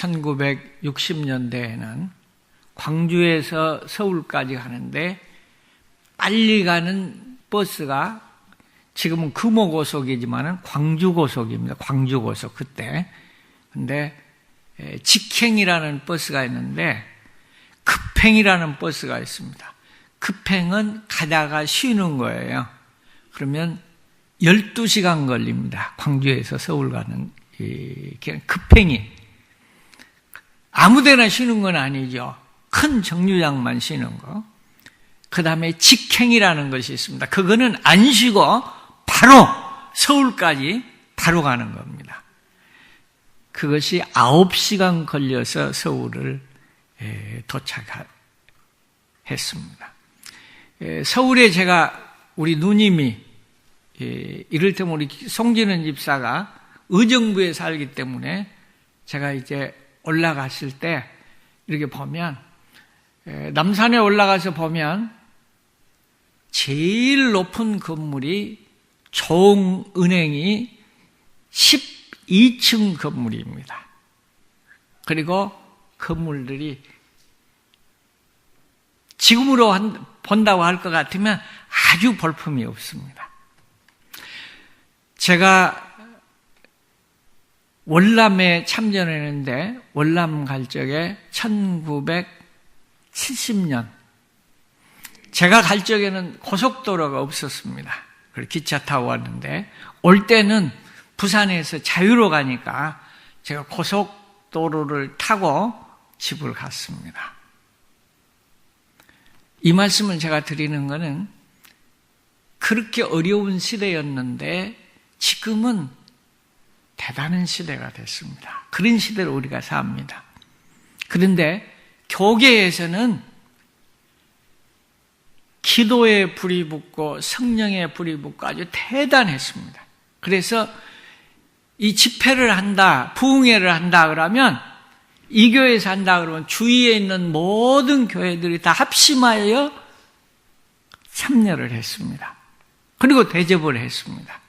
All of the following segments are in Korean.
1960년대에는 광주에서 서울까지 가는데 빨리 가는 버스가 지금은 금호고속이지만 광주고속입니다. 광주고속 그때. 근데 직행이라는 버스가 있는데 급행이라는 버스가 있습니다. 급행은 가다가 쉬는 거예요. 그러면 12시간 걸립니다. 광주에서 서울 가는 급행이. 아무데나 쉬는 건 아니죠. 큰 정류장만 쉬는 거. 그 다음에 직행이라는 것이 있습니다. 그거는 안 쉬고 바로 서울까지 바로 가는 겁니다. 그것이 9시간 걸려서 서울을 도착했습니다. 서울에 제가 우리 누님이 이를테면 우리 송진은 집사가 의정부에 살기 때문에 제가 이제 올라갔을 때 이렇게 보면 남산에 올라가서 보면 제일 높은 건물이 종은행이 12층 건물입니다. 그리고 건물들이 지금으로 본다고 할 것 같으면 아주 볼품이 없습니다. 제가 월남에 참전했는데 월남 갈 적에 1970년 제가 갈 적에는 고속도로가 없었습니다. 그래서 기차 타고 왔는데 올 때는 부산에서 자유로 가니까 제가 고속도로를 타고 집을 갔습니다. 이 말씀을 제가 드리는 것은 그렇게 어려운 시대였는데 지금은 대단한 시대가 됐습니다. 그런 시대를 우리가 삽니다. 그런데 교계에서는 기도에 불이 붙고 성령에 불이 붙고 아주 대단했습니다. 그래서 이 집회를 한다, 부흥회를 한다 그러면 이 교회에서 한다 그러면 주위에 있는 모든 교회들이 다 합심하여 참여를 했습니다. 그리고 대접을 했습니다.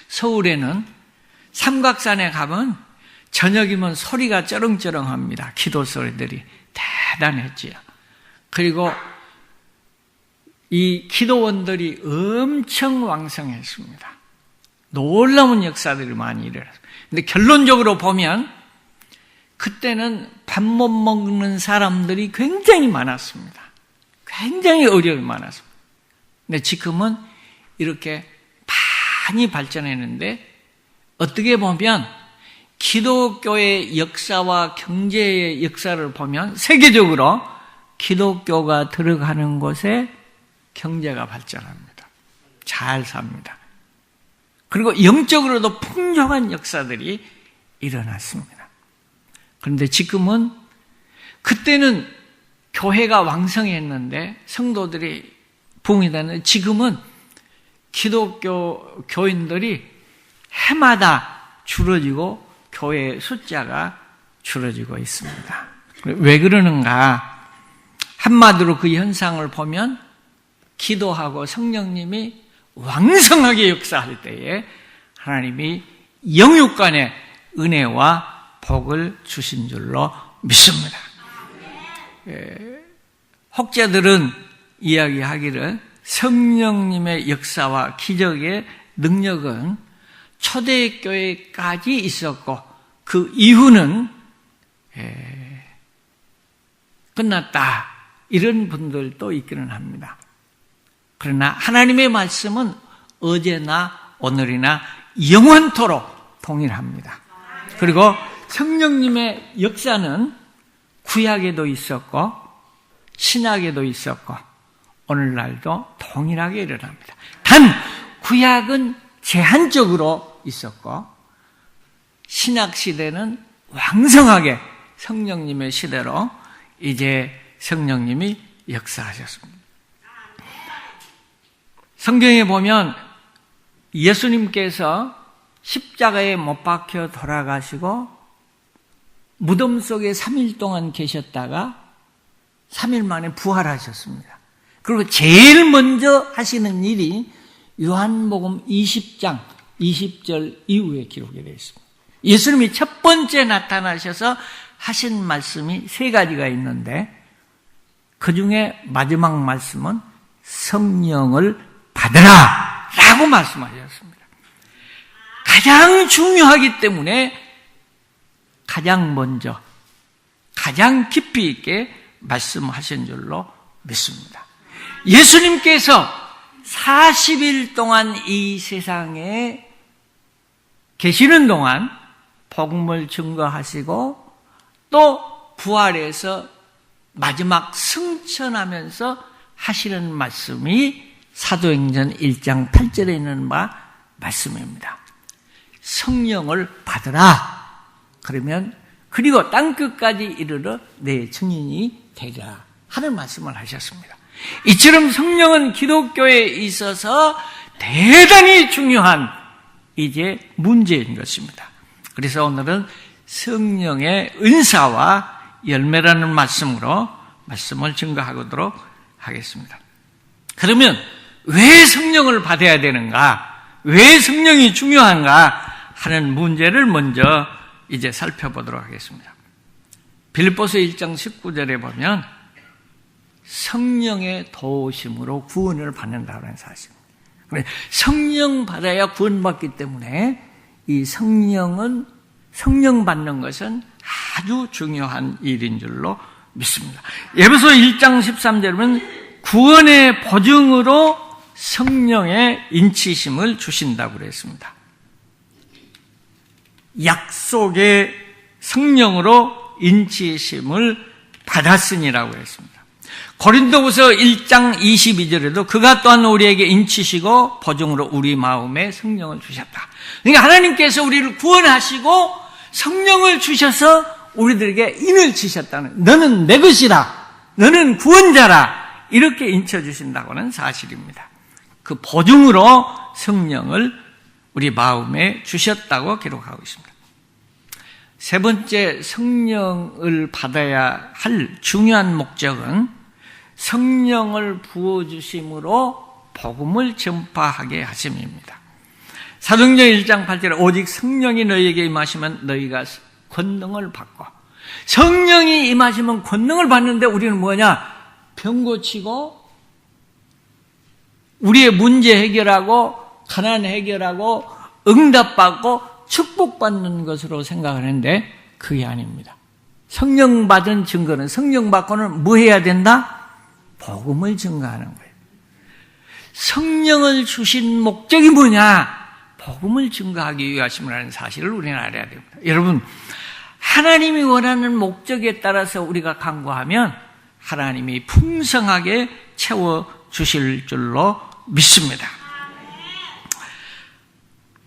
서울에는 삼각산에 가면 저녁이면 소리가 쩌렁쩌렁합니다. 기도 소리들이 대단했지요. 그리고 이 기도원들이 엄청 왕성했습니다. 놀라운 역사들이 많이 일어났습니다. 근데 결론적으로 보면 그때는 밥 못 먹는 사람들이 굉장히 많았습니다. 굉장히 어려움이 많았습니다. 근데 지금은 이렇게 많이 발전했는데 어떻게 보면 기독교의 역사와 경제의 역사를 보면 세계적으로 기독교가 들어가는 곳에 경제가 발전합니다. 잘 삽니다. 그리고 영적으로도 풍족한 역사들이 일어났습니다. 그런데 지금은 그때는 교회가 왕성했는데 성도들이 부흥이 되는데 지금은 기독교 교인들이 해마다 줄어지고 교회의 숫자가 줄어지고 있습니다. 왜 그러는가? 한마디로 그 현상을 보면 기도하고 성령님이 왕성하게 역사할 때에 하나님이 영육간의 은혜와 복을 주신 줄로 믿습니다. 혹자들은 이야기하기를 성령님의 역사와 기적의 능력은 초대교회까지 있었고 그 이후는 끝났다. 이런 분들도 있기는 합니다. 그러나 하나님의 말씀은 어제나 오늘이나 영원토록 동일합니다. 그리고 성령님의 역사는 구약에도 있었고 신약에도 있었고 오늘날도 동일하게 일어납니다. 단 구약은 제한적으로 있었고 신약 시대는 왕성하게 성령님의 시대로 이제 성령님이 역사하셨습니다. 성경에 보면 예수님께서 십자가에 못 박혀 돌아가시고 무덤 속에 3일 동안 계셨다가 3일 만에 부활하셨습니다. 그리고 제일 먼저 하시는 일이 요한복음 20장 20절 이후에 기록이 되어 있습니다. 예수님이 첫 번째 나타나셔서 하신 말씀이 3가지가 있는데 그 중에 마지막 말씀은 성령을 받으라 라고 말씀하셨습니다. 가장 중요하기 때문에 가장 먼저 가장 깊이 있게 말씀하신 줄로 믿습니다. 예수님께서 40일 동안 이 세상에 계시는 동안 복음을 증거하시고 또 부활해서 마지막 승천하면서 하시는 말씀이 사도행전 1장 8절에 있는 바 말씀입니다. 성령을 받으라. 그러면 그리고 땅끝까지 이르러 내 증인이 되리라 하는 말씀을 하셨습니다. 이처럼 성령은 기독교에 있어서 대단히 중요한 이제 문제인 것입니다. 그래서 오늘은 성령의 은사와 열매라는 말씀으로 말씀을 증거하도록 하겠습니다. 그러면 왜 성령을 받아야 되는가? 왜 성령이 중요한가? 하는 문제를 먼저 이제 살펴보도록 하겠습니다. 빌립보서 1장 19절에 보면 성령의 도우심으로 구원을 받는다는 사실입니다. 성령 받아야 구원받기 때문에 이 성령 받는 것은 아주 중요한 일인 줄로 믿습니다. 에베소 1장 13절에 보면 구원의 보증으로 성령의 인치심을 주신다고 그랬습니다. 약속의 성령으로 인치심을 받았으니라고 했습니다. 고린도후서 1장 22절에도 그가 또한 우리에게 인치시고 보증으로 우리 마음에 성령을 주셨다. 그러니까 하나님께서 우리를 구원하시고 성령을 주셔서 우리들에게 인을 치셨다는, 너는 내 것이라, 너는 구원자라, 이렇게 인쳐주신다고는 사실입니다. 그 보증으로 성령을 우리 마음에 주셨다고 기록하고 있습니다. 세 번째, 성령을 받아야 할 중요한 목적은 성령을 부어주심으로 복음을 전파하게 하심입니다. 사도행전 1장 8절에 오직 성령이 너희에게 임하시면 너희가 권능을 받고, 성령이 임하시면 권능을 받는데 우리는 뭐냐? 병 고치고 우리의 문제 해결하고 가난 해결하고 응답받고 축복받는 것으로 생각하는데 그게 아닙니다. 성령 받은 증거는, 성령 받고는 뭐 해야 된다? 복음을 증거하는 거예요. 성령을 주신 목적이 뭐냐? 복음을 증거하기 위하심이라는 사실을 우리는 알아야 됩니다. 여러분, 하나님이 원하는 목적에 따라서 우리가 간구하면 하나님이 풍성하게 채워주실 줄로 믿습니다.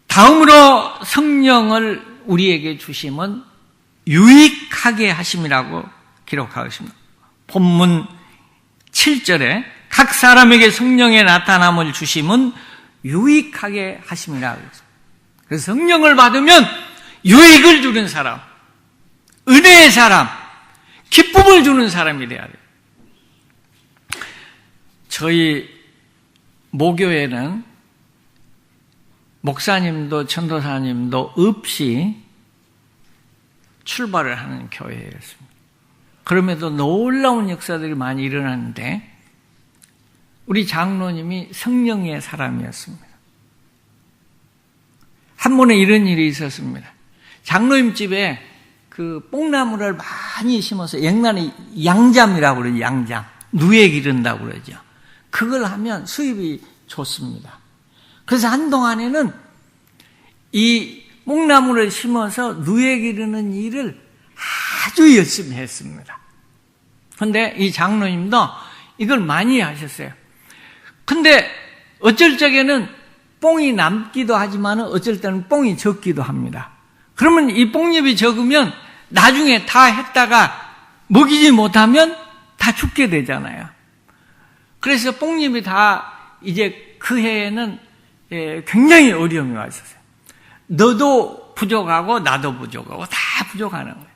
다음으로 성령을 우리에게 주심은 유익하게 하심이라고 기록하고 있습니다. 본문 7절에 각 사람에게 성령의 나타남을 주심은 유익하게 하심이라고 했습니다. 그래서 성령을 받으면 유익을 주는 사람, 은혜의 사람, 기쁨을 주는 사람이 돼야 돼요. 저희 모교회는 목사님도 전도사님도 없이 출발을 하는 교회였습니다. 그럼에도 놀라운 역사들이 많이 일어났는데 우리 장로님이 성령의 사람이었습니다. 한 번에 이런 일이 있었습니다. 장로님 집에 그 뽕나무를 많이 심어서 옛날에 양잠이라고 그러죠. 양잠. 누에 기른다고 그러죠. 그걸 하면 수입이 좋습니다. 그래서 한동안에는 이 뽕나무를 심어서 누에 기르는 일을 아주 열심히 했습니다. 그런데 이 장로님도 이걸 많이 하셨어요. 근데 어쩔 적에는 뽕이 남기도 하지만 어쩔 때는 뽕이 적기도 합니다. 그러면 이 뽕잎이 적으면 나중에 다 했다가 먹이지 못하면 다 죽게 되잖아요. 그래서 뽕잎이 다 이제 그 해에는 굉장히 어려움이 왔었어요. 너도 부족하고 나도 부족하고 다 부족하는 거예요.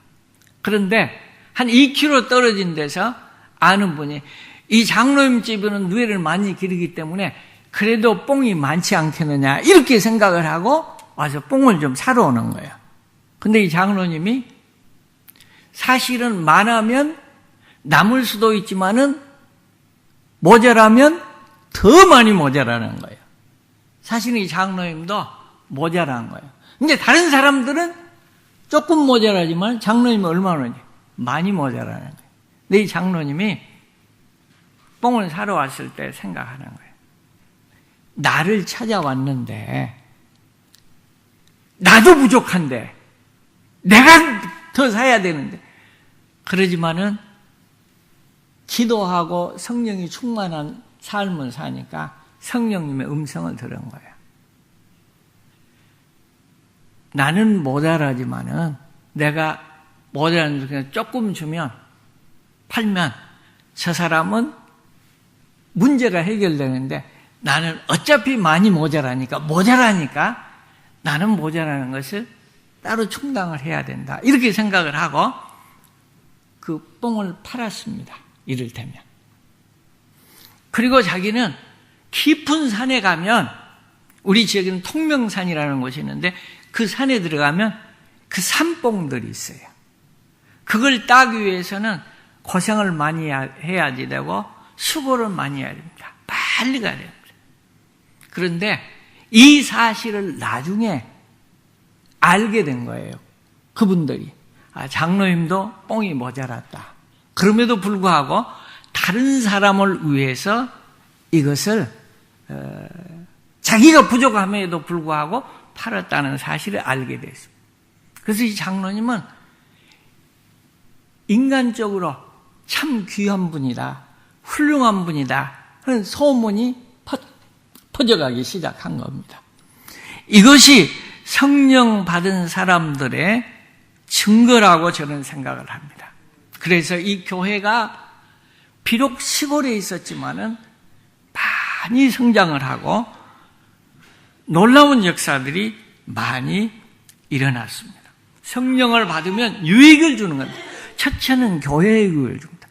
그런데 한 2km 떨어진 데서 아는 분이 이 장로님 집에는 누에를 많이 기르기 때문에 그래도 뽕이 많지 않겠느냐 이렇게 생각을 하고 와서 뽕을 좀 사러 오는 거예요. 근데 이 장로님이 사실은 많으면 남을 수도 있지만은 모자라면 더 많이 모자라는 거예요. 사실은 이 장로님도 모자란 거예요. 근데 다른 사람들은 조금 모자라지만 장로님이 얼마나 많이 모자라는 거예요. 근데 이 장로님이 뽕을 사러 왔을 때 생각하는 거예요. 나를 찾아왔는데 나도 부족한데 내가 더 사야 되는데 그러지만은 기도하고 성령이 충만한 삶을 사니까 성령님의 음성을 들은 거예요. 나는 모자라지만은 내가 모자란 그냥 조금 주면 팔면 저 사람은 문제가 해결되는데 나는 어차피 많이 모자라니까 나는 모자라는 것을 따로 충당을 해야 된다. 이렇게 생각을 하고 그 뽕을 팔았습니다. 이를테면. 그리고 자기는 깊은 산에 가면 우리 지역에는 통명산이라는 곳이 있는데 그 산에 들어가면 그 산뽕들이 있어요. 그걸 따기 위해서는 고생을 많이 해야지 되고 수고를 많이 해야 됩니다. 빨리 가야 됩니다. 그런데 이 사실을 나중에 알게 된 거예요. 그분들이. 장로님도 뽕이 모자랐다. 그럼에도 불구하고 다른 사람을 위해서 이것을 자기가 부족함에도 불구하고 팔았다는 사실을 알게 됐습니다. 그래서 이 장로님은 인간적으로 참 귀한 분이다, 훌륭한 분이다 하는 소문이 퍼져가기 시작한 겁니다. 이것이 성령 받은 사람들의 증거라고 저는 생각을 합니다. 그래서 이 교회가 비록 시골에 있었지만은 많이 성장을 하고 놀라운 역사들이 많이 일어났습니다. 성령을 받으면 유익을 주는 겁니다. 첫째는 교회에 유익을 줍니다.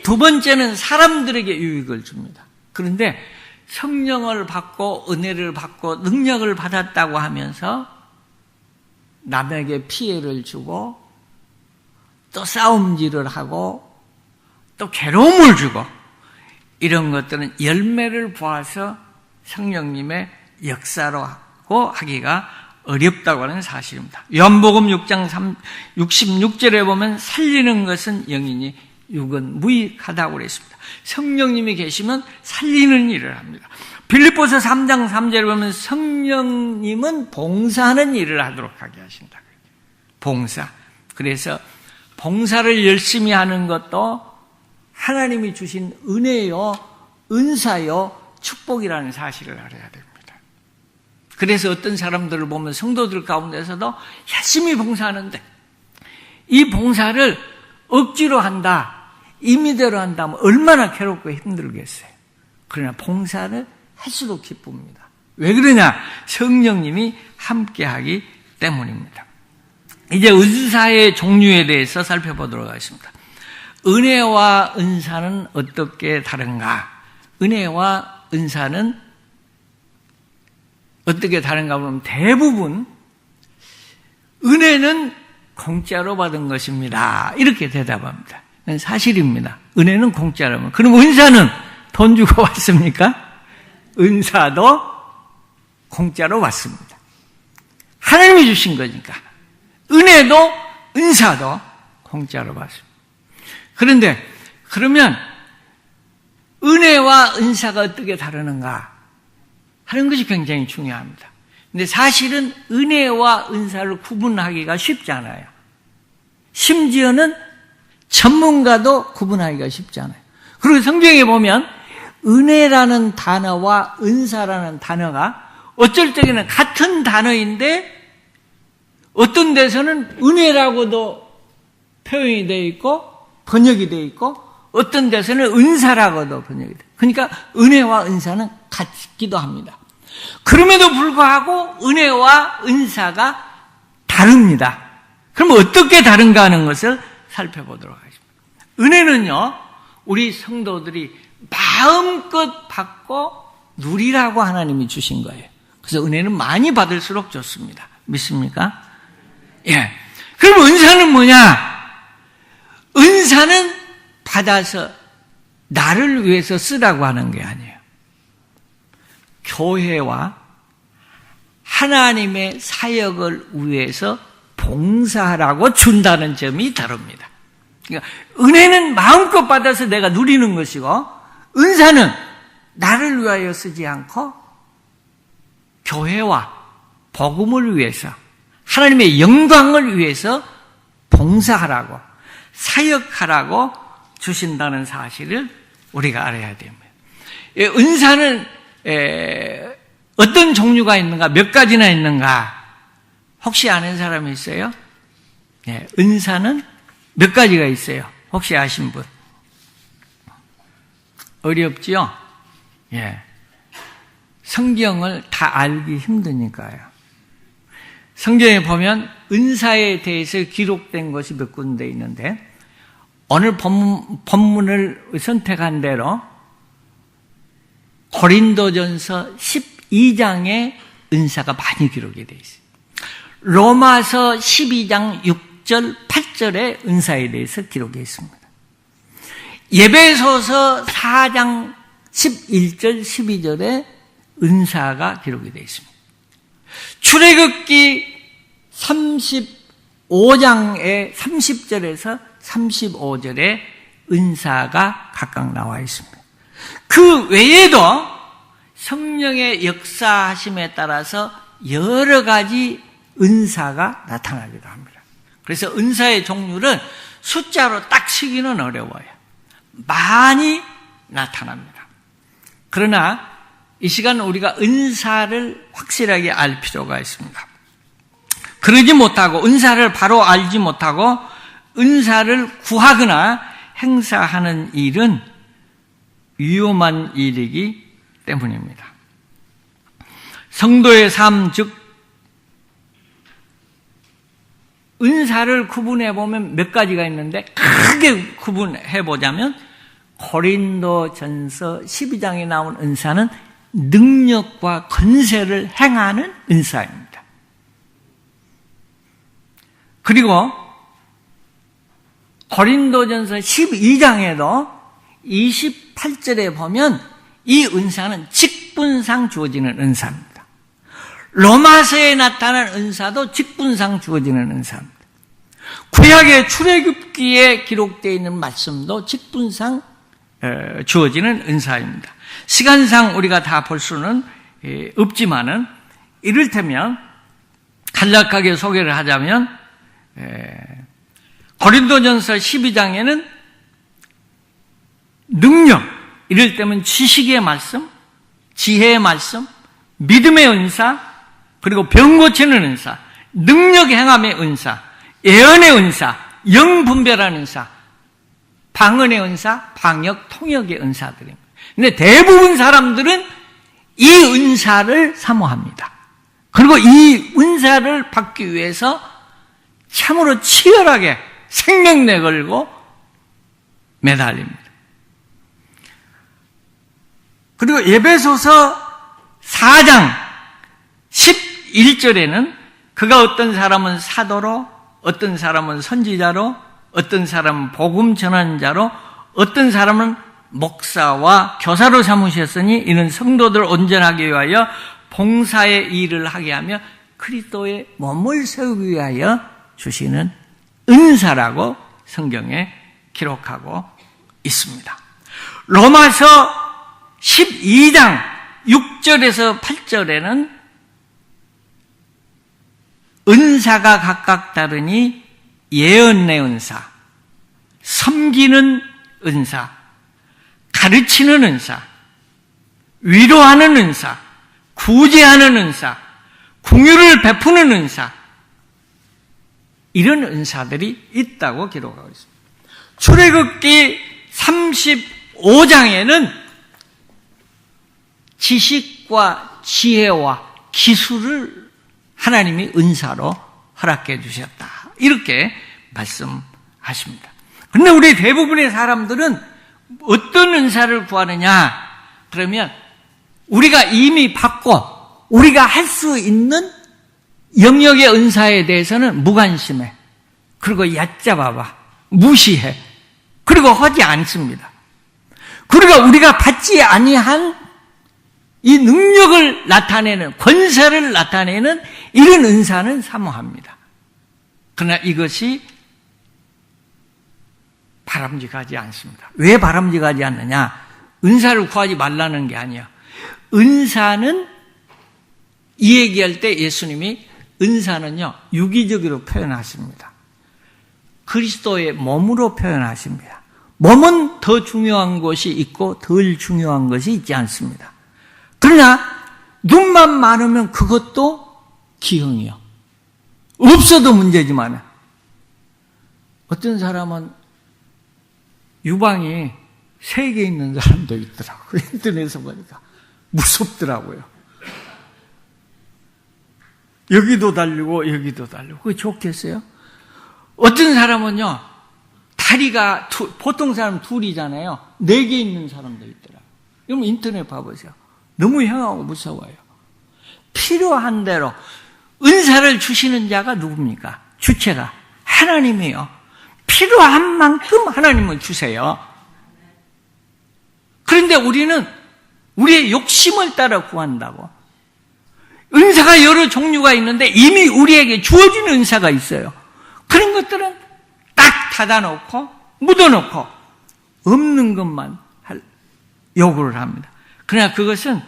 두 번째는 사람들에게 유익을 줍니다. 그런데 성령을 받고 은혜를 받고 능력을 받았다고 하면서 남에게 피해를 주고 또 싸움질을 하고 또 괴로움을 주고 이런 것들은 열매를 보아서 성령님의 역사라고 하기가 어렵다고 하는 사실입니다. 요한복음 6장 66절에 보면 살리는 것은 영이니 육은 무익하다고 그랬습니다. 성령님이 계시면 살리는 일을 합니다. 빌립보서 3장 3절에 보면 성령님은 봉사하는 일을 하도록 하게 하신다. 봉사. 그래서 봉사를 열심히 하는 것도 하나님이 주신 은혜요, 은사요, 축복이라는 사실을 알아야 됩니다. 그래서 어떤 사람들을 보면 성도들 가운데서도 열심히 봉사하는데 이 봉사를 억지로 한다, 임의대로 한다면 얼마나 괴롭고 힘들겠어요. 그러나 봉사를 할수록 기쁩니다. 왜 그러냐? 성령님이 함께하기 때문입니다. 이제 은사의 종류에 대해서 살펴보도록 하겠습니다. 은혜와 은사는 어떻게 다른가? 은혜와 은사는 어떻게 다른가 보면 대부분 은혜는 공짜로 받은 것입니다. 이렇게 대답합니다. 사실입니다. 은혜는 공짜로. 그럼 은사는 돈 주고 왔습니까? 은사도 공짜로 왔습니다. 하나님이 주신 거니까. 은혜도 은사도 공짜로 받습니다. 그런데 그러면 은혜와 은사가 어떻게 다르는가 하는 것이 굉장히 중요합니다. 근데 사실은 은혜와 은사를 구분하기가 쉽지 않아요. 심지어는 전문가도 구분하기가 쉽지 않아요. 그리고 성경에 보면 은혜라는 단어와 은사라는 단어가 어쩔 때에는 같은 단어인데 어떤 데서는 은혜라고도 표현이 되어 있고 번역이 되어 있고 어떤 데서는 은사라고도 번역이 돼요. 그러니까 은혜와 은사는 같기도 합니다. 그럼에도 불구하고 은혜와 은사가 다릅니다. 그럼 어떻게 다른가 하는 것을 살펴보도록 하겠습니다. 은혜는요, 우리 성도들이 마음껏 받고 누리라고 하나님이 주신 거예요. 그래서 은혜는 많이 받을수록 좋습니다. 믿습니까? 예. 그럼 은사는 뭐냐? 은사는 받아서 나를 위해서 쓰라고 하는 게 아니에요. 교회와 하나님의 사역을 위해서 봉사하라고 준다는 점이 다릅니다. 그러니까 은혜는 마음껏 받아서 내가 누리는 것이고, 은사는 나를 위하여 쓰지 않고 교회와 복음을 위해서, 하나님의 영광을 위해서 봉사하라고, 사역하라고 주신다는 사실을 우리가 알아야 됩니다. 은사는 어떤 종류가 있는가, 몇 가지나 있는가, 혹시 아는 사람이 있어요? 네, 은사는 몇 가지가 있어요? 혹시 아신 분? 어렵지요? 예. 성경을 다 알기 힘드니까요. 성경에 보면 은사에 대해서 기록된 것이 몇 군데 있는데, 오늘 본문을 선택한 대로 고린도전서 12장에 은사가 많이 기록이 되어 있어요. 로마서 12장 6절, 8절에 은사에 대해서 기록이 있습니다. 예배소서 4장 11절, 12절에 은사가 기록이 되어 있습니다. 출애굽기 35장의 30절에서 35절에 은사가 각각 나와 있습니다. 그 외에도 성령의 역사하심에 따라서 여러 가지 은사가 나타나기도 합니다. 그래서 은사의 종류는 숫자로 딱 치기는 어려워요. 많이 나타납니다. 그러나 이 시간 우리가 은사를 확실하게 알 필요가 있습니다. 그러지 못하고, 은사를 바로 알지 못하고 은사를 구하거나 행사하는 일은 위험한 일이기 때문입니다. 성도의 삶, 즉 은사를 구분해보면 몇 가지가 있는데, 크게 구분해보자면 고린도전서 12장에 나온 은사는 능력과 권세를 행하는 은사입니다. 그리고 고린도전서 12장에도 28절에 보면 이 은사는 직분상 주어지는 은사입니다. 로마서에 나타난 은사도 직분상 주어지는 은사입니다. 구약의 출애굽기에 기록되어 있는 말씀도 직분상 주어지는 은사입니다. 시간상 우리가 다 볼 수는 없지만은, 이를테면 간략하게 소개를 하자면, 고린도전서 12장에는 능력, 이럴 때면 지식의 말씀, 지혜의 말씀, 믿음의 은사, 그리고 병 고치는 은사, 능력 행함의 은사, 예언의 은사, 영 분별하는 은사, 방언의 은사, 방역, 통역의 은사들입니다. 근데 대부분 사람들은 이 은사를 사모합니다. 그리고 이 은사를 받기 위해서 참으로 치열하게 생명 내걸고 매달립니다. 그리고 예배소서 4장 11절에는 그가 어떤 사람은 사도로, 어떤 사람은 선지자로, 어떤 사람은 복음 전환자로, 어떤 사람은 목사와 교사로 삼으셨으니 이는 성도들 온전하게 위하여 봉사의 일을 하게 하며 그리스도의 몸을 세우기 위하여 주시는 은사라고 성경에 기록하고 있습니다. 로마서 12장 6절에서 8절에는 은사가 각각 다르니 예언의 은사, 섬기는 은사, 가르치는 은사, 위로하는 은사, 구제하는 은사, 긍휼을 베푸는 은사, 이런 은사들이 있다고 기록하고 있습니다. 출애굽기 35장에는 지식과 지혜와 기술을 하나님이 은사로 허락해 주셨다, 이렇게 말씀하십니다. 그런데 우리 대부분의 사람들은 어떤 은사를 구하느냐? 그러면 우리가 이미 받고 우리가 할 수 있는 영역의 은사에 대해서는 무관심해. 그리고 얕잡아봐. 무시해. 그리고 하지 않습니다. 그러니까 우리가 받지 아니한 이 능력을 나타내는, 권세를 나타내는 이런 은사는 사모합니다. 그러나 이것이 바람직하지 않습니다. 왜 바람직하지 않느냐? 은사를 구하지 말라는 게 아니야. 은사는, 이 얘기할 때 예수님이 은사는요, 유기적으로 표현하십니다. 그리스도의 몸으로 표현하십니다. 몸은 더 중요한 것이 있고 덜 중요한 것이 있지 않습니다. 그러나 눈만 많으면 그것도 기형이요. 없어도 문제지만 어떤 사람은 유방이 3개 있는 사람도 있더라고요. 인터넷에서 보니까 무섭더라고요. 여기도 달리고 여기도 달리고. 그게 좋겠어요? 어떤 사람은요, 다리가 보통 사람 둘이잖아요. 4개 있는 사람도 있더라고요. 여러분 인터넷 봐보세요. 너무 향하고 무서워요. 필요한 대로 은사를 주시는 자가 누굽니까? 주체가 하나님이에요. 필요한 만큼 하나님은 주세요. 그런데 우리는 우리의 욕심을 따라 구한다고. 은사가 여러 종류가 있는데 이미 우리에게 주어진 은사가 있어요. 그런 것들은 딱 닫아놓고 묻어놓고 없는 것만 요구를 합니다. 그러나 그것은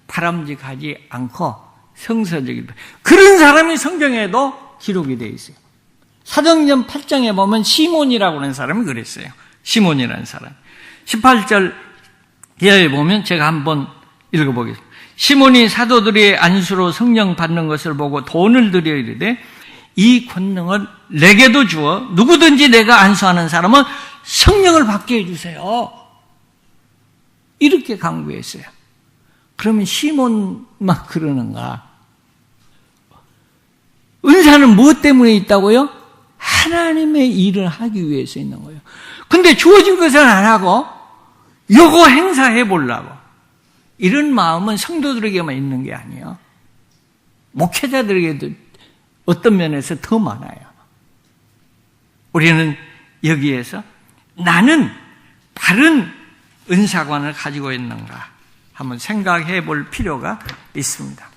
바람직하지 않고 성서적이다. 그런 사람이 성경에도 기록이 되어 있어요. 사도행전 8장에 보면 시몬이라고 하는 사람이 그랬어요. 시몬이라는 사람. 18절에 보면 제가 한번 읽어보겠습니다. 시몬이 사도들의 안수로 성령 받는 것을 보고 돈을 들여 이르되 이 권능을 내게도 주어 누구든지 내가 안수하는 사람은 성령을 받게 해주세요. 이렇게 강구했어요. 그러면 시몬만 그러는가? 은사는 무엇 때문에 있다고요? 하나님의 일을 하기 위해서 있는 거예요. 근데 주어진 것은 안 하고 요거 행사해 보려고. 이런 마음은 성도들에게만 있는 게 아니에요. 목회자들에게도 어떤 면에서 더 많아요. 우리는 여기에서 나는 바른 은사관을 가지고 있는가 한번 생각해 볼 필요가 있습니다.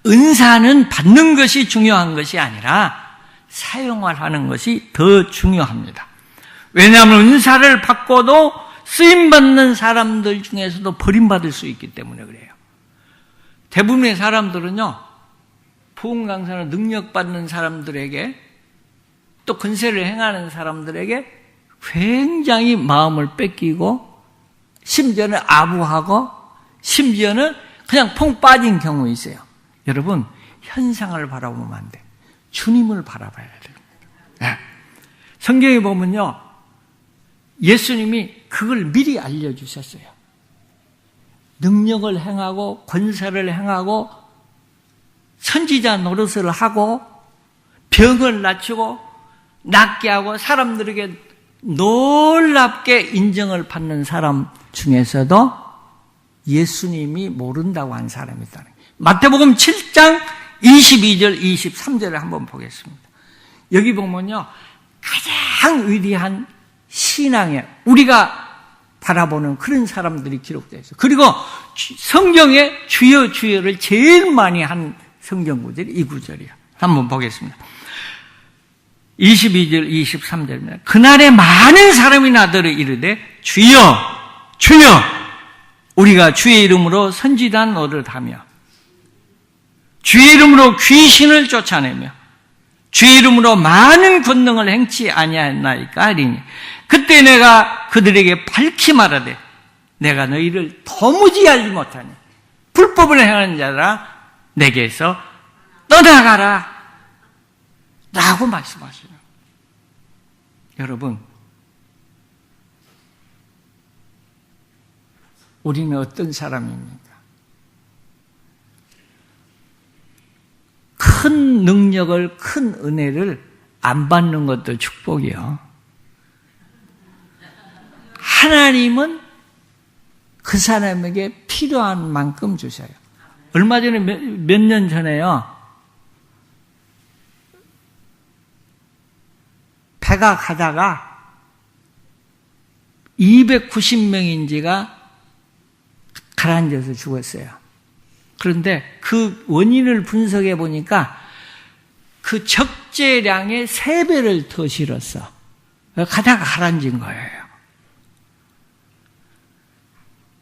은사는 받는 것이 중요한 것이 아니라 사용을 하는 것이 더 중요합니다. 왜냐하면 은사를 받고도 쓰임받는 사람들 중에서도 버림받을 수 있기 때문에 그래요. 대부분의 사람들은요, 부흥 강사나 능력받는 사람들에게 또 권세를 행하는 사람들에게 굉장히 마음을 뺏기고 심지어는 아부하고 심지어는 그냥 퐁 빠진 경우 있어요. 여러분, 현상을 바라보면 안 돼. 주님을 바라봐야 됩니다. 네. 성경에 보면요, 예수님이 그걸 미리 알려주셨어요. 능력을 행하고 권세를 행하고 선지자 노릇을 하고 병을 낫추고 낫게 하고 사람들에게 놀랍게 인정을 받는 사람 중에서도 예수님이 모른다고 한 사람이 있다는 거예요. 마태복음 7장 22절 23절을 한번 보겠습니다. 여기 보면요, 가장 위대한 신앙에 우리가 바라보는 그런 사람들이 기록되어 있어요. 그리고 성경에 주여 주여를 제일 많이 한 성경 구절이 이 구절이에요. 한번 보겠습니다. 22절 23절입니다. 그날에 많은 사람이 나더러 이르되 주여 주여 우리가 주의 이름으로 선지단 노릇하며 주의 이름으로 귀신을 쫓아내며 주의 이름으로 많은 권능을 행치 아니하였나이까 하리니 그때 내가 그들에게 밝히 말하되 내가 너희를 도무지 알지 못하니 불법을 행하는 자라 내게서 떠나가라 라고 말씀하시는 거예요. 여러분, 우리는 어떤 사람입니까? 큰 능력을, 큰 은혜를 안 받는 것도 축복이요. 하나님은 그 사람에게 필요한 만큼 주셔요. 얼마 전에 몇 년 전에요. 배가 가다가 290명인지가 가라앉아서 죽었어요. 그런데 그 원인을 분석해 보니까 그 적재량의 3배를 더 실었어. 가다가 가라앉은 거예요.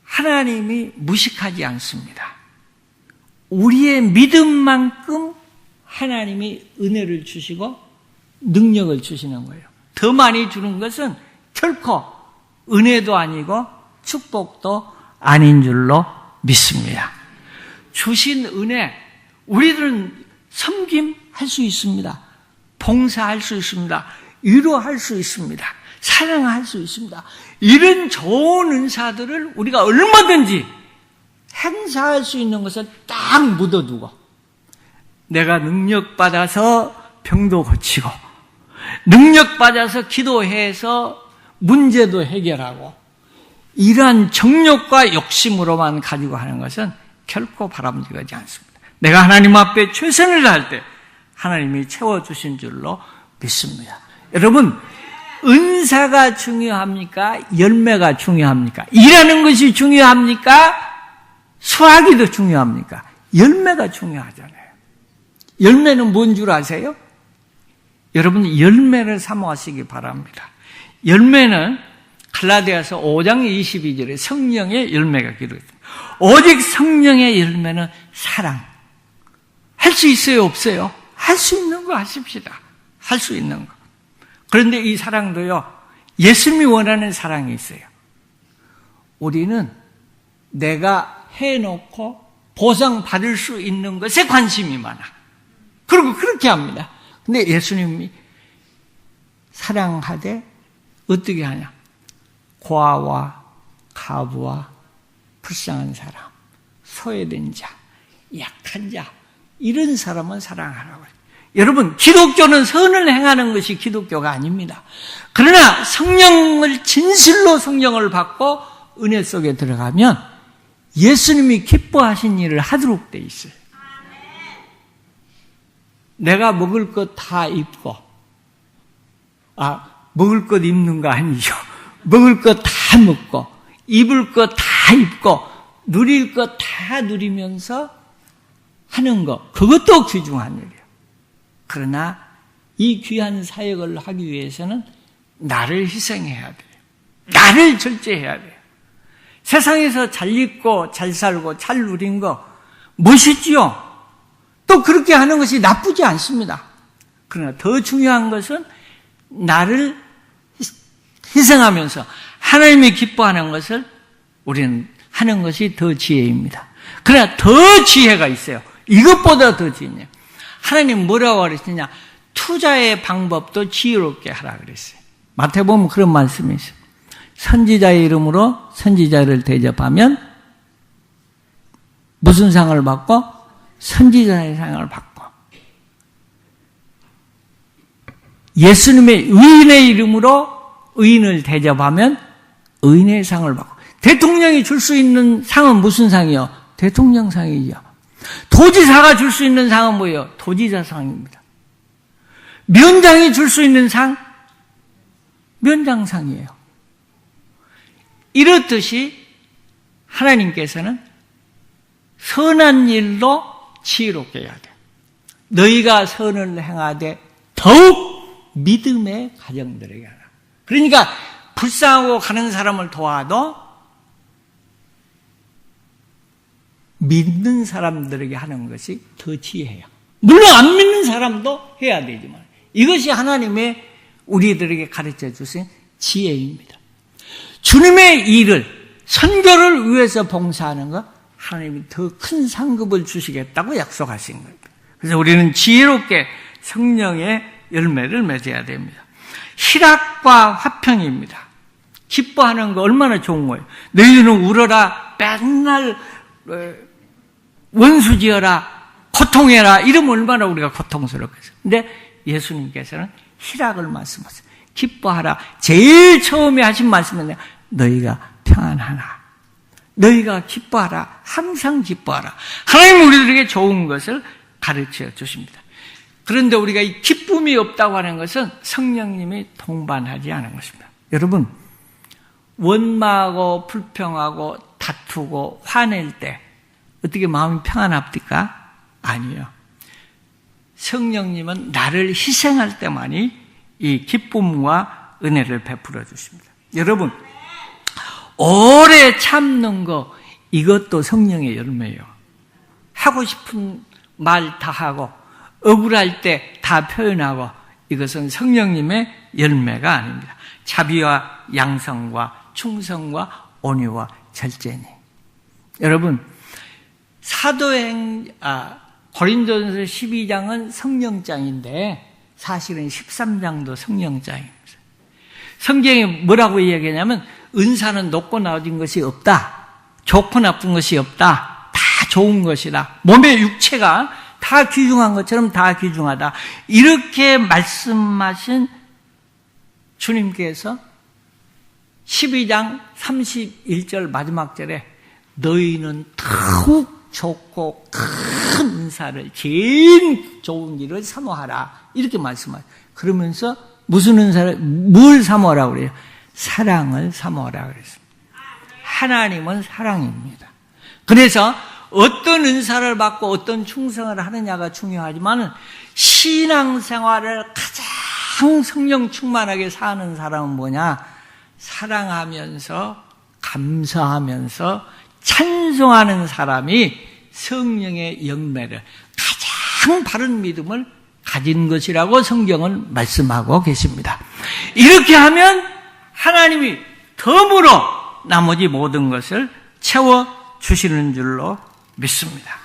하나님이 무식하지 않습니다. 우리의 믿음만큼 하나님이 은혜를 주시고 능력을 주시는 거예요. 더 많이 주는 것은 결코 은혜도 아니고 축복도 아닌 줄로 믿습니다. 주신 은혜, 우리들은 섬김할 수 있습니다. 봉사할 수 있습니다. 위로할 수 있습니다. 사랑할 수 있습니다. 이런 좋은 은사들을 우리가 얼마든지 행사할 수 있는 것을 딱 묻어두고, 내가 능력받아서 병도 고치고, 능력받아서 기도해서 문제도 해결하고, 이러한 정욕과 욕심으로만 가지고 하는 것은 결코 바람직하지 않습니다. 내가 하나님 앞에 최선을 다할 때 하나님이 채워주신 줄로 믿습니다. 여러분, 은사가 중요합니까? 열매가 중요합니까? 일하는 것이 중요합니까? 수확이 더 중요합니까? 열매가 중요하잖아요. 열매는 뭔 줄 아세요? 여러분, 열매를 사모하시기 바랍니다. 열매는 갈라디아서 5장 22절에 성령의 열매가 기록됩니다. 오직 성령의 열매는 사랑. 할 수 있어요, 없어요? 할 수 있는 거 하십시다. 할 수 있는 거. 그런데 이 사랑도요, 예수님이 원하는 사랑이 있어요. 우리는 내가 해놓고 보상받을 수 있는 것에 관심이 많아. 그리고 그렇게 합니다. 근데 예수님이 사랑하되 어떻게 하냐? 고아와 가부와 불쌍한 사람, 소외된 자, 약한 자, 이런 사람은 사랑하라고 해요. 여러분, 기독교는 선을 행하는 것이 기독교가 아닙니다. 그러나 성령을, 진실로 성령을 받고 은혜 속에 들어가면 예수님이 기뻐하신 일을 하도록 돼 있어요. 내가 먹을 것 다 입고, 먹을 것 입는 거 아니죠. 먹을 것 다 먹고, 입을 것 다 입고, 누릴 것 다 누리면서 하는 거, 그것도 귀중한 일이에요. 그러나 이 귀한 사역을 하기 위해서는 나를 희생해야 돼요. 나를 절제해야 돼요. 세상에서 잘 입고 잘 살고 잘 누린 거 멋있지요? 또 그렇게 하는 것이 나쁘지 않습니다. 그러나 더 중요한 것은 나를 희생하면서 하나님이 기뻐하는 것을 우리는 하는 것이 더 지혜입니다. 그러나 더 지혜가 있어요. 이것보다 더 지혜냐. 하나님 뭐라고 그랬느냐? 투자의 방법도 지혜롭게 하라 그랬어요. 마태복음 그런 말씀이 있어요. 선지자의 이름으로 선지자를 대접하면 무슨 상을 받고? 선지자의 상을 받고, 예수님의 의인의 이름으로 의인을 대접하면 의인의 상을 받고, 대통령이 줄 수 있는 상은 무슨 상이요? 대통령상이죠. 도지사가 줄 수 있는 상은 뭐예요? 도지사상입니다. 면장이 줄 수 있는 상? 면장상이에요. 이렇듯이 하나님께서는 선한 일로 지혜롭게 해야 돼. 너희가 선을 행하되 더욱 믿음의 가정들에게 하라. 그러니까 불쌍하고 가는 사람을 도와도 믿는 사람들에게 하는 것이 더 지혜해요. 물론 안 믿는 사람도 해야 되지만 이것이 하나님의 우리들에게 가르쳐 주신 지혜입니다. 주님의 일을, 선교를 위해서 봉사하는 것, 하나님이 더 큰 상급을 주시겠다고 약속하신 겁니다. 그래서 우리는 지혜롭게 성령의 열매를 맺어야 됩니다. 희락과 화평입니다. 기뻐하는 거 얼마나 좋은 거예요. 너희는 울어라, 맨날 원수지어라, 고통해라, 이러면 얼마나 우리가 고통스럽겠어요. 근데 예수님께서는 희락을 말씀하세요. 기뻐하라. 제일 처음에 하신 말씀은 너희가 평안하나. 너희가 기뻐하라. 항상 기뻐하라. 하나님은 우리들에게 좋은 것을 가르쳐 주십니다. 그런데 우리가 이 기쁨이 없다고 하는 것은 성령님이 동반하지 않은 것입니다. 여러분, 원망하고 불평하고 다투고 화낼 때 어떻게 마음이 평안합니까? 아니요. 성령님은 나를 희생할 때만이 이 기쁨과 은혜를 베풀어 주십니다. 여러분, 오래 참는 거, 이것도 성령의 열매예요. 하고 싶은 말 다 하고 억울할 때 다 표현하고, 이것은 성령님의 열매가 아닙니다. 자비와 양성과 충성과 온유와 절제니. 여러분, 고린도전서 12장은 성령장인데 사실은 13장도 성령장입니다. 성경이 뭐라고 이야기하냐면 은사는 높고 낮은 것이 없다. 좋고 나쁜 것이 없다. 다 좋은 것이다. 몸의 육체가 다 귀중한 것처럼 다 귀중하다. 이렇게 말씀하신 주님께서 12장 31절 마지막 절에 너희는 더욱 좋고 큰 은사를, 제일 좋은 일을 사모하라. 이렇게 말씀하세요. 그러면서 무슨 은사를, 뭘 사모하라고 그래요? 사랑을 사모하라 그랬습니다. 하나님은 사랑입니다. 그래서 어떤 은사를 받고 어떤 충성을 하느냐가 중요하지만 신앙생활을 가장 성령 충만하게 사는 사람은 뭐냐? 사랑하면서 감사하면서 찬송하는 사람이 성령의 열매를, 가장 바른 믿음을 가진 것이라고 성경은 말씀하고 계십니다. 이렇게 하면 하나님이 덤으로 나머지 모든 것을 채워주시는 줄로 믿습니다.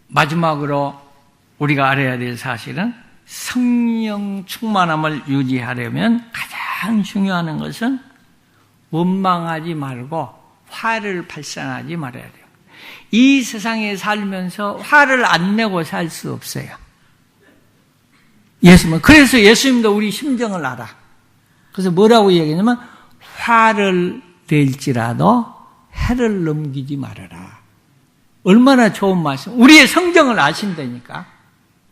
마지막으로 우리가 알아야 될 사실은 성령 충만함을 유지하려면 가장 중요한 것은 원망하지 말고 화를 발산하지 말아야 돼요. 이 세상에 살면서 화를 안 내고 살 수 없어요. 그래서 예수님도 우리 심정을 알아. 그래서 뭐라고 얘기하냐면 화를 낼지라도 해를 넘기지 말아라. 얼마나 좋은 말씀. 우리의 성정을 아신다니까.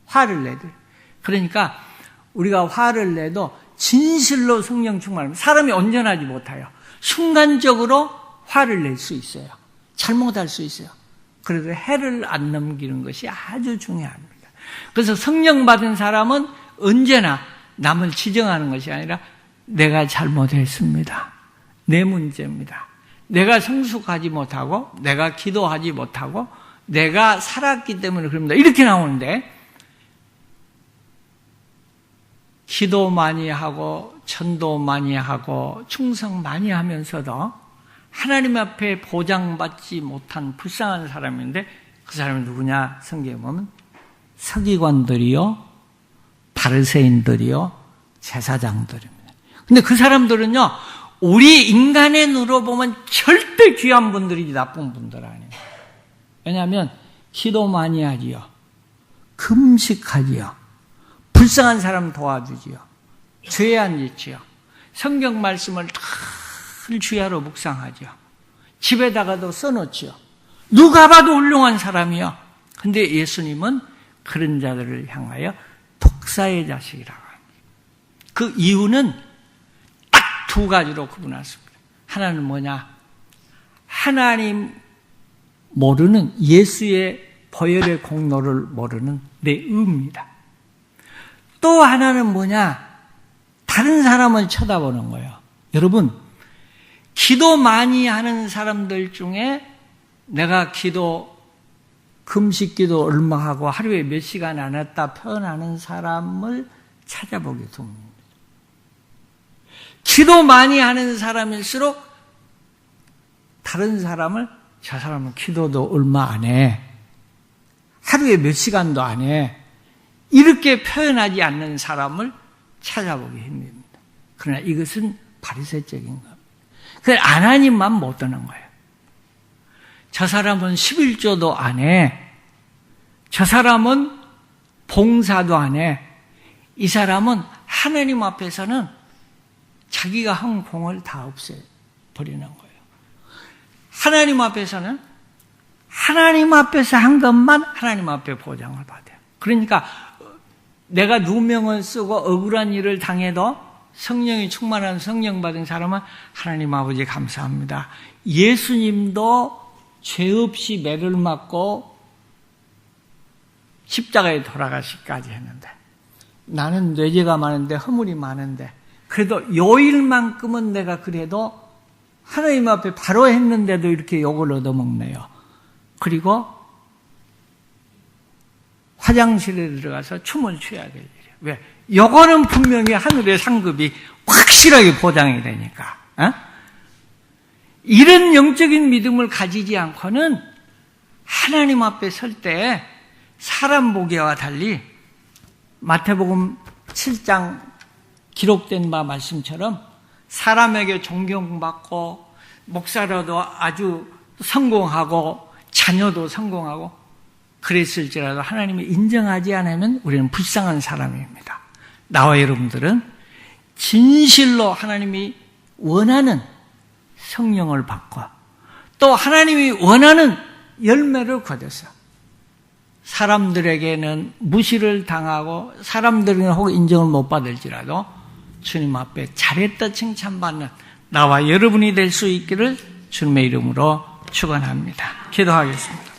화를 내도. 그러니까 우리가 화를 내도 진실로 성령 충만하면 사람이 온전하지 못해요. 순간적으로 화를 낼 수 있어요. 잘못할 수 있어요. 그래도 해를 안 넘기는 것이 아주 중요합니다. 그래서 성령 받은 사람은 언제나 남을 지정하는 것이 아니라 내가 잘못했습니다. 내 문제입니다. 내가 성숙하지 못하고 내가 기도하지 못하고 내가 살았기 때문에 그럽니다. 이렇게 나오는데 기도 많이 하고 전도 많이 하고 충성 많이 하면서도 하나님 앞에 보장받지 못한 불쌍한 사람인데 그 사람이 누구냐? 성경에 보면 서기관들이요, 바리새인들이요, 제사장들입니다. 근데 그 사람들은요, 우리 인간의 눈으로 보면 절대 귀한 분들이지 나쁜 분들 아니에요. 왜냐하면 기도 많이 하지요, 금식하지요, 불쌍한 사람 도와주지요, 죄 안 짓지요, 성경 말씀을 늘 주야로 묵상하죠. 집에다가도 써놓지요. 누가 봐도 훌륭한 사람이요. 근데 예수님은 그런 자들을 향하여 독사의 자식이라고 합니다. 그 이유는 딱 두 가지로 구분했습니다. 하나는 뭐냐? 하나님 모르는, 예수의 보혈의 공로를 모르는 내 의입니다. 또 하나는 뭐냐? 다른 사람을 쳐다보는 거예요. 여러분, 기도 많이 하는 사람들 중에 내가 금식 기도 얼마 하고 하루에 몇 시간 안 했다 표현하는 사람을 찾아보게 됩니다. 기도 많이 하는 사람일수록 다른 사람을, 저 사람은 기도도 얼마 안 해, 하루에 몇 시간도 안 해, 이렇게 표현하지 않는 사람을 찾아보기 힘듭니다. 그러나 이것은 바리새적인 겁니다. 그래서 하나님만 못 드는 거예요. 저 사람은 11조도 안 해, 저 사람은 봉사도 안 해, 이 사람은 하나님 앞에서는 자기가 한 공을 다 없애버리는 거예요. 하나님 앞에서는 하나님 앞에서 한 것만 하나님 앞에 보장을 받아요. 그러니까 내가 누명을 쓰고 억울한 일을 당해도 성령이 충만한 성령 받은 사람은 하나님 아버지 감사합니다. 예수님도 죄 없이 매를 맞고 십자가에 돌아가시기까지 했는데 나는 뇌재가 많은데 허물이 많은데 그래도 요 일만큼은 내가 그래도 하나님 앞에 바로 했는데도 이렇게 욕을 얻어먹네요. 그리고 화장실에 들어가서 춤을 춰야 될 일이에요. 왜? 요거는 분명히 하늘의 상급이 확실하게 보장이 되니까. 이런 영적인 믿음을 가지지 않고는 하나님 앞에 설 때 사람 보기와 달리 마태복음 7장 기록된 바 말씀처럼 사람에게 존경받고 목사라도 아주 성공하고 자녀도 성공하고 그랬을지라도 하나님이 인정하지 않으면 우리는 불쌍한 사람입니다. 나와 여러분들은 진실로 하나님이 원하는 성령을 받고 또 하나님이 원하는 열매를 거둬서 사람들에게는 무시를 당하고 사람들에게는 혹 인정을 못 받을지라도 주님 앞에 잘했다 칭찬받는 나와 여러분이 될 수 있기를 주님의 이름으로 축원합니다. 기도하겠습니다.